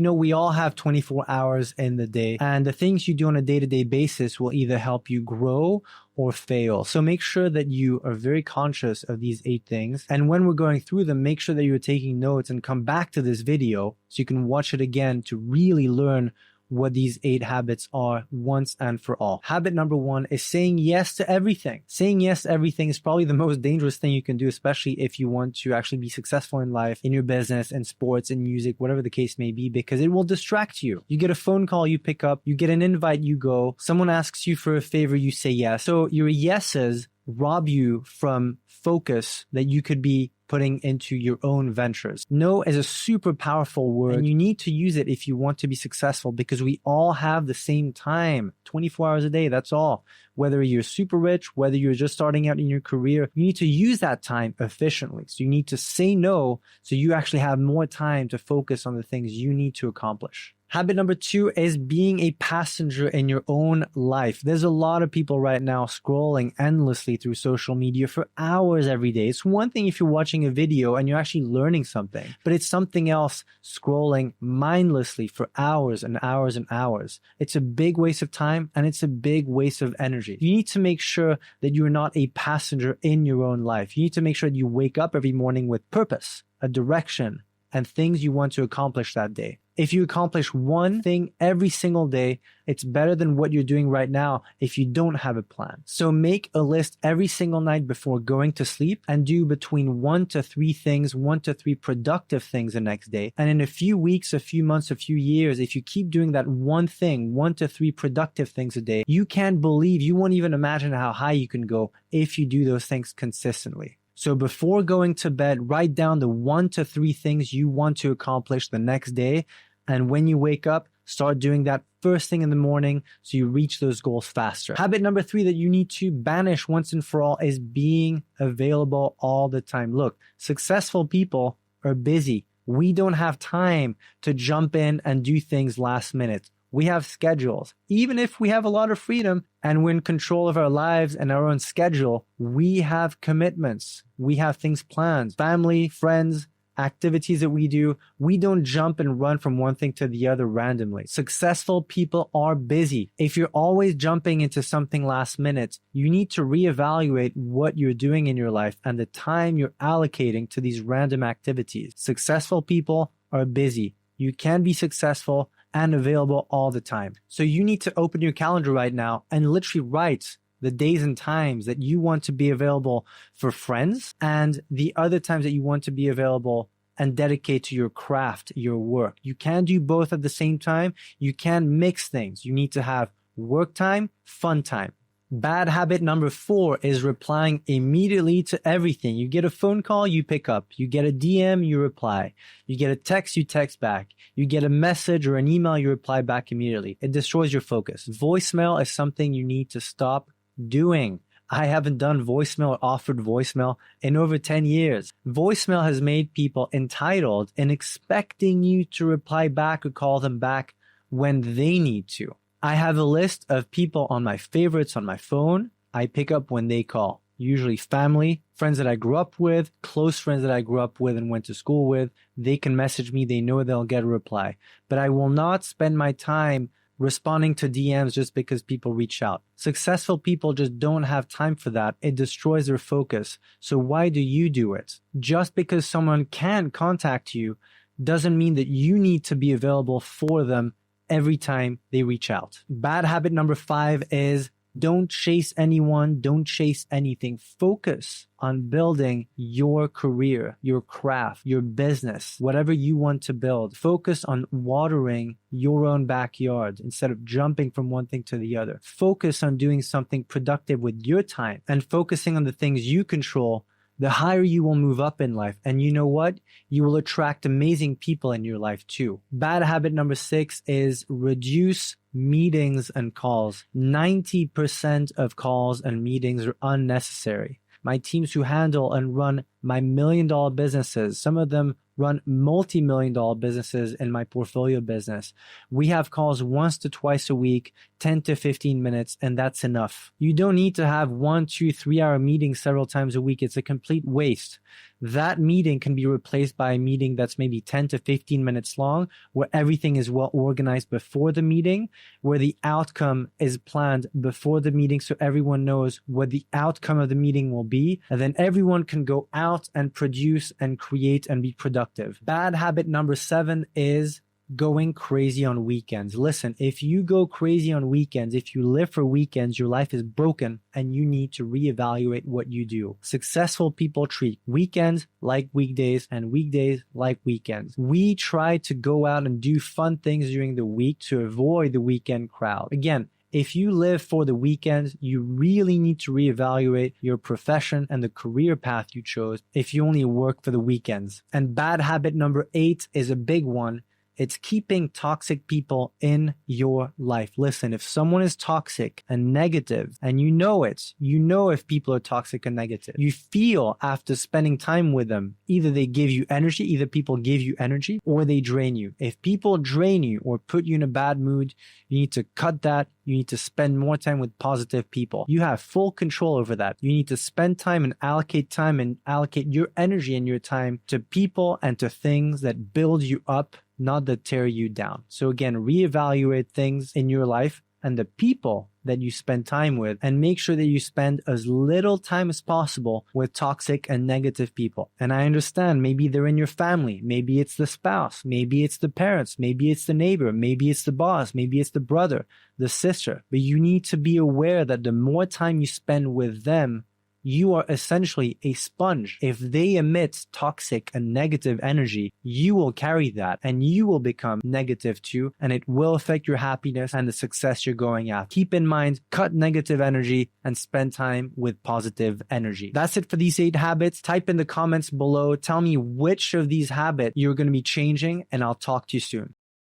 We all have 24 hours in the day, and the things you do on a day-to-day basis will either help you grow or fail. So make sure that you are very conscious of these 8 things. And when we're going through them, make sure that you're taking notes and come back to this video so you can watch it again to really learn what these 8 habits are once and for all. Habit number 1 is saying yes to everything. Saying yes to everything is probably the most dangerous thing you can do, especially if you want to actually be successful in life, in your business, in sports, in music, whatever the case may be, because it will distract you. You get a phone call, you pick up, you get an invite, you go, someone asks you for a favor, you say yes. So your yeses rob you from focus that you could be putting into your own ventures. No is a super powerful word, and you need to use it if you want to be successful, because we all have the same time, 24 hours a day, that's all. Whether you're super rich, whether you're just starting out in your career, you need to use that time efficiently. So you need to say no so you actually have more time to focus on the things you need to accomplish. Habit number 2 is being a passenger in your own life. There's a lot of people right now scrolling endlessly through social media for hours every day. It's one thing if you're watching a video and you're actually learning something, but it's something else scrolling mindlessly for hours and hours and hours. It's a big waste of time and it's a big waste of energy. You need to make sure that you're not a passenger in your own life. You need to make sure that you wake up every morning with purpose, a direction, and things you want to accomplish that day. If you accomplish one thing every single day, it's better than what you're doing right now if you don't have a plan. So make a list every single night before going to sleep and do between 1 to 3 things, 1 to 3 productive things the next day. And in a few weeks, a few months, a few years, if you keep doing that one thing, 1 to 3 productive things a day, you won't even imagine how high you can go if you do those things consistently. So before going to bed, write down the 1 to 3 things you want to accomplish the next day. And when you wake up, start doing that first thing in the morning so you reach those goals faster. Habit number 3 that you need to banish once and for all is being available all the time. Look, successful people are busy. We don't have time to jump in and do things last minute. We have schedules. Even if we have a lot of freedom and we're in control of our lives and our own schedule, we have commitments. We have things planned, family, friends, activities that we do. We don't jump and run from one thing to the other randomly. Successful people are busy. If you're always jumping into something last minute, you need to reevaluate what you're doing in your life and the time you're allocating to these random activities. Successful people are busy. You can be successful and available all the time. So you need to open your calendar right now and literally write the days and times that you want to be available for friends and the other times that you want to be available and dedicate to your craft, your work. You can do both at the same time. You can mix things. You need to have work time, fun time. Bad habit number 4 is replying immediately to everything. You get a phone call, you pick up. You get a DM, you reply. You get a text, you text back. You get a message or an email, you reply back immediately. It destroys your focus. Voicemail is something you need to stop doing. I haven't done voicemail or offered voicemail in over 10 years. Voicemail has made people entitled and expecting you to reply back or call them back when they need to. I have a list of people on my favorites on my phone. I pick up when they call. Usually family, friends that I grew up with, close friends that I grew up with and went to school with. They can message me. They know they'll get a reply. But I will not spend my time responding to DMs just because people reach out. Successful people just don't have time for that. It destroys their focus. So why do you do it? Just because someone can contact you doesn't mean that you need to be available for them every time they reach out. Bad habit number 5 is don't chase anyone, don't chase anything. Focus on building your career, your craft, your business, whatever you want to build. Focus on watering your own backyard instead of jumping from one thing to the other. Focus on doing something productive with your time and focusing on the things you control. The higher you will move up in life. And you know what? You will attract amazing people in your life too. Bad habit number 6 is reduce meetings and calls. 90% of calls and meetings are unnecessary. My teams who handle and run my $1 million businesses, some of them run multi-million-dollar businesses in my portfolio business. We have calls once to twice a week, 10 to 15 minutes, and that's enough. You don't need to have 1, 2, 3 hour meetings several times a week. It's a complete waste. that meeting can be replaced by a meeting that's maybe 10 to 15 minutes long, where everything is well organized before the meeting, where the outcome is planned before the meeting so everyone knows what the outcome of the meeting will be. And then everyone can go out and produce and create and be productive. Bad habit number 7 is going crazy on weekends. Listen, if you go crazy on weekends, if you live for weekends, your life is broken and you need to reevaluate what you do. Successful people treat weekends like weekdays and weekdays like weekends. We try to go out and do fun things during the week to avoid the weekend crowd. Again, if you live for the weekends, you really need to reevaluate your profession and the career path you chose if you only work for the weekends. And bad habit number 8 is a big one. It's keeping toxic people in your life. Listen, if someone is toxic and negative, and you know it, you know if people are toxic and negative. You feel after spending time with them, either they give you energy, either people give you energy, or they drain you. If people drain you or put you in a bad mood, you need to cut that. You need to spend more time with positive people. You have full control over that. You need to spend time and allocate your energy and your time to people and to things that build you up, not that tear you down. So again, reevaluate things in your life and the people that you spend time with, and make sure that you spend as little time as possible with toxic and negative people. And I understand maybe they're in your family, maybe it's the spouse, maybe it's the parents, maybe it's the neighbor, maybe it's the boss, maybe it's the brother, the sister. But you need to be aware that the more time you spend with them, you are essentially a sponge. If they emit toxic and negative energy, you will carry that and you will become negative too, and it will affect your happiness and the success you're going after. Keep in mind, cut negative energy and spend time with positive energy. That's it for these 8 habits. Type in the comments below. Tell me which of these habits you're going to be changing, and I'll talk to you soon.